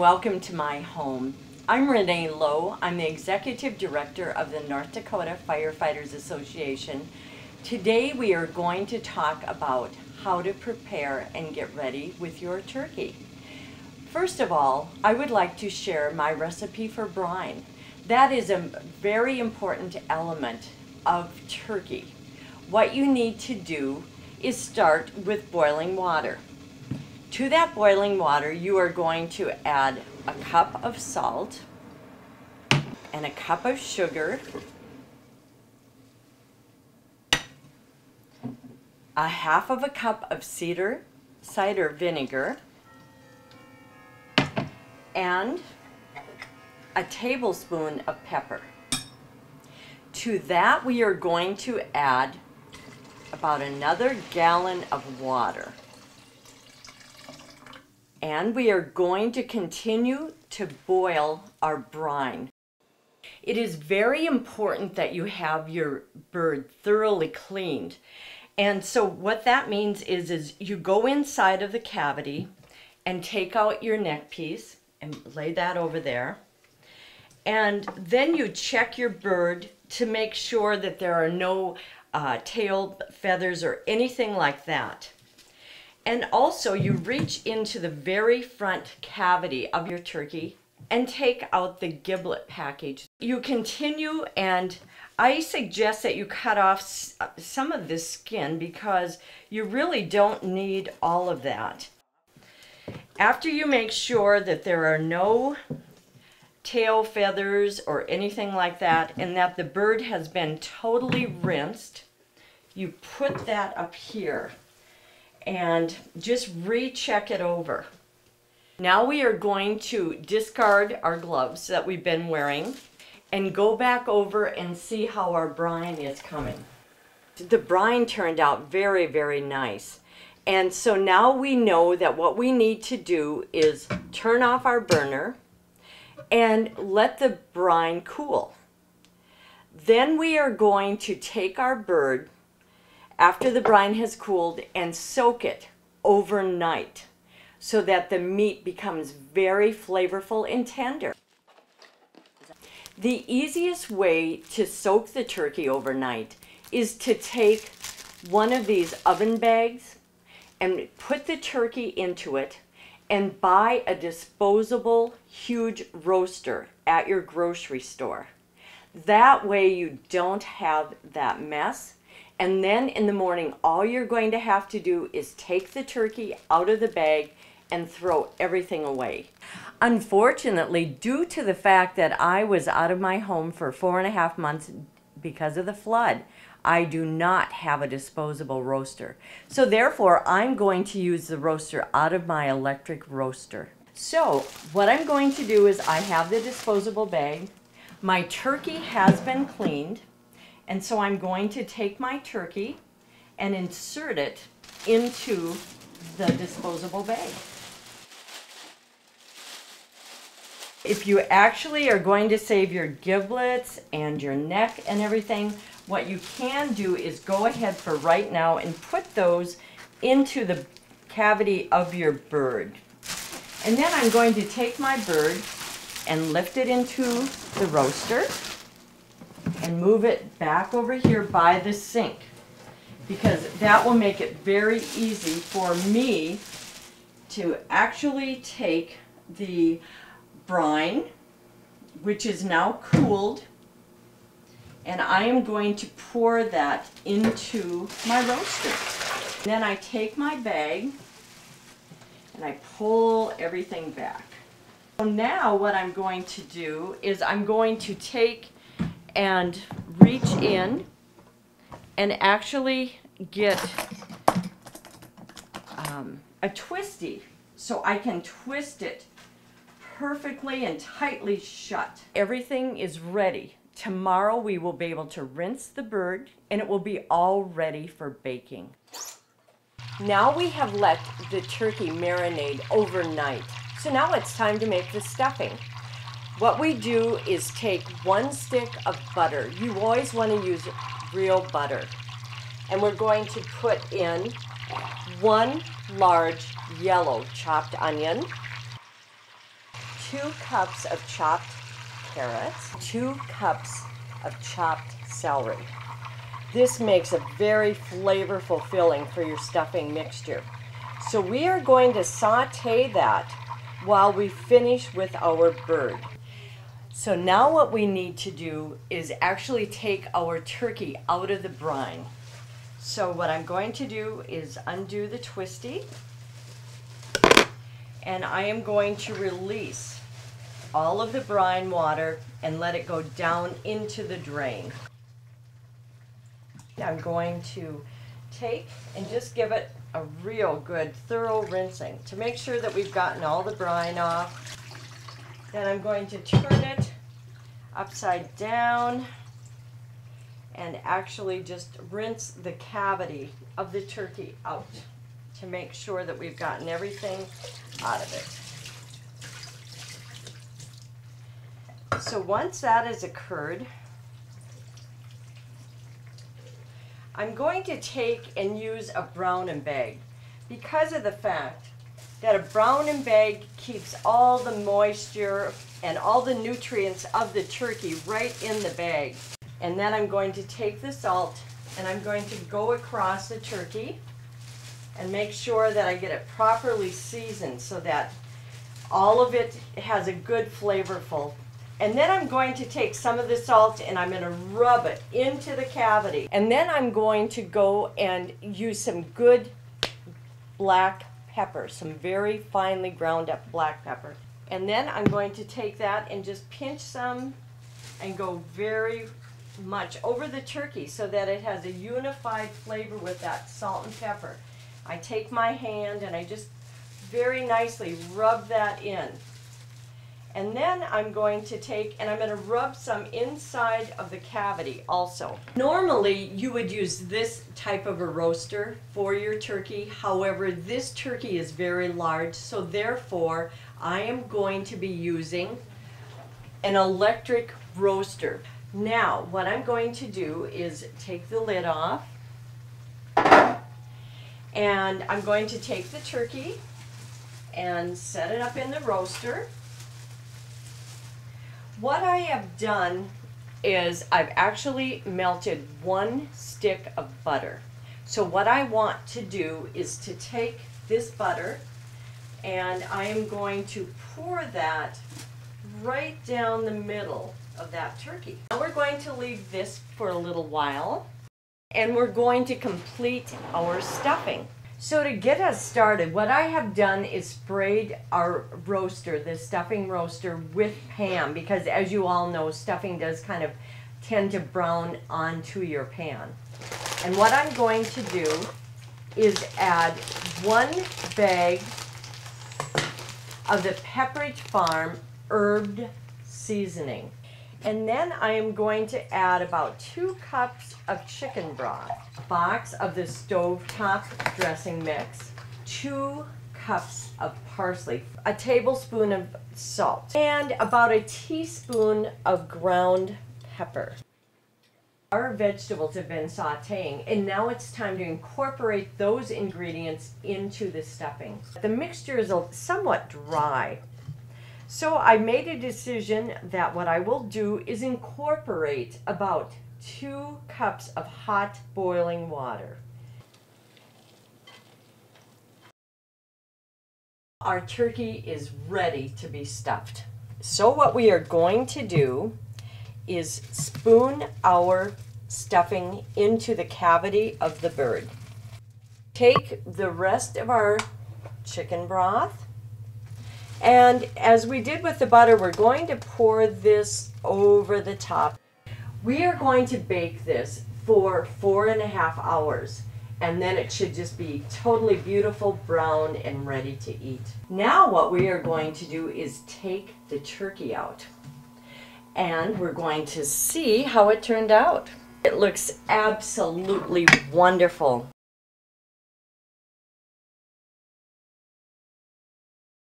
welcome to my home. I'm Renee Lowe. I'm the Executive Director of the North Dakota Firefighters Association. Today we are going to talk about how to prepare and get ready with your turkey. First of all, I would like to share my recipe for brine. That is a very important element of turkey. What you need to do is start with boiling water. To that boiling water, you are going to add a cup of salt and a cup of sugar, a half of a cup of cider vinegar, and a tablespoon of pepper. To that, we are going to add about another gallon of water. And we are going to continue to boil our brine. It is very important that you have your bird thoroughly cleaned. And so what that means is you go inside of the cavity and take out your neck piece and lay that over there. And then you check your bird to make sure that there are no tail feathers or anything like that. And also you reach into the very front cavity of your turkey and take out the giblet package. You continue, and I suggest that you cut off some of this skin because you really don't need all of that. After you make sure that there are no tail feathers or anything like that, and that the bird has been totally rinsed, you put that up here and just recheck it over. Now we are going to discard our gloves that we've been wearing and go back over and see how our brine is coming. The brine turned out very, very nice. And so now we know that what we need to do is turn off our burner and let the brine cool. Then we are going to take our bird after the brine has cooled and soak it overnight so that the meat becomes very flavorful and tender. The easiest way to soak the turkey overnight is to take one of these oven bags and put the turkey into it and buy a disposable huge roaster at your grocery store. That way you don't have that mess. And then in the morning, all you're going to have to do is take the turkey out of the bag and throw everything away. Unfortunately, due to the fact that I was out of my home for 4.5 months because of the flood, I do not have a disposable roaster. So therefore, I'm going to use the roaster out of my electric roaster. So what I'm going to do is I have the disposable bag. My turkey has been cleaned. And so I'm going to take my turkey and insert it into the disposable bag. If you actually are going to save your giblets and your neck and everything, what you can do is go ahead for right now and put those into the cavity of your bird. And then I'm going to take my bird and lift it into the roaster and move it back over here by the sink, because that will make it very easy for me to actually take the brine, which is now cooled, and I am going to pour that into my roaster. Then I take my bag and I pull everything back. So now what I'm going to do is I'm going to take and reach in and actually get a twisty so I can twist it perfectly and tightly shut. Everything is ready. Tomorrow we will be able to rinse the bird and it will be all ready for baking. Now we have let the turkey marinate overnight. So now it's time to make the stuffing. What we do is take 1 stick of butter. You always want to use real butter. And we're going to put in 1 large yellow chopped onion, 2 cups of chopped carrots, 2 cups of chopped celery. This makes a very flavorful filling for your stuffing mixture. So we are going to saute that while we finish with our bird. So now what we need to do is actually take our turkey out of the brine. So what I'm going to do is undo the twisty, and I am going to release all of the brine water and let it go down into the drain. I'm going to take and just give it a real good thorough rinsing to make sure that we've gotten all the brine off. Then I'm going to turn it upside down and actually just rinse the cavity of the turkey out to make sure that we've gotten everything out of it. So once that has occurred, I'm going to take and use a brown and bag because of the fact that a brown and bag keeps all the moisture and all the nutrients of the turkey right in the bag. And then I'm going to take the salt and I'm going to go across the turkey and make sure that I get it properly seasoned so that all of it has a good flavorful. And then I'm going to take some of the salt and I'm going to rub it into the cavity. And then I'm going to go and use some good black pepper, some very finely ground up black pepper. And then I'm going to take that and just pinch some and go very much over the turkey so that it has a unified flavor with that salt and pepper. I take my hand and I just very nicely rub that in. And then I'm going to take and I'm going to rub some inside of the cavity also. Normally you would use this type of a roaster for your turkey. However, this turkey is very large, so therefore I am going to be using an electric roaster. Now what I'm going to do is take the lid off and I'm going to take the turkey and set it up in the roaster. What I have done is I've actually melted 1 stick of butter. So what I want to do is to take this butter and I am going to pour that right down the middle of that turkey. Now we're going to leave this for a little while and we're going to complete our stuffing. So to get us started, what I have done is sprayed our roaster, the stuffing roaster, with Pam, because as you all know, stuffing does kind of tend to brown onto your pan. And what I'm going to do is add 1 bag of the Pepperidge Farm herbed seasoning. And then I am going to add about 2 cups of chicken broth, a box of the stovetop dressing mix, 2 cups of parsley, a tablespoon of salt, and about a teaspoon of ground pepper. Our vegetables have been sauteing, and now it's time to incorporate those ingredients into the stuffing. The mixture is somewhat dry. So I made a decision that what I will do is incorporate about 2 cups of hot boiling water. Our turkey is ready to be stuffed. So what we are going to do is spoon our stuffing into the cavity of the bird. Take the rest of our chicken broth, and as we did with the butter, we're going to pour this over the top. We are going to bake this for 4.5 hours, and then it should just be totally beautiful brown and ready to eat. Now what we are going to do is take the turkey out, and we're going to see how it turned out. It looks absolutely wonderful.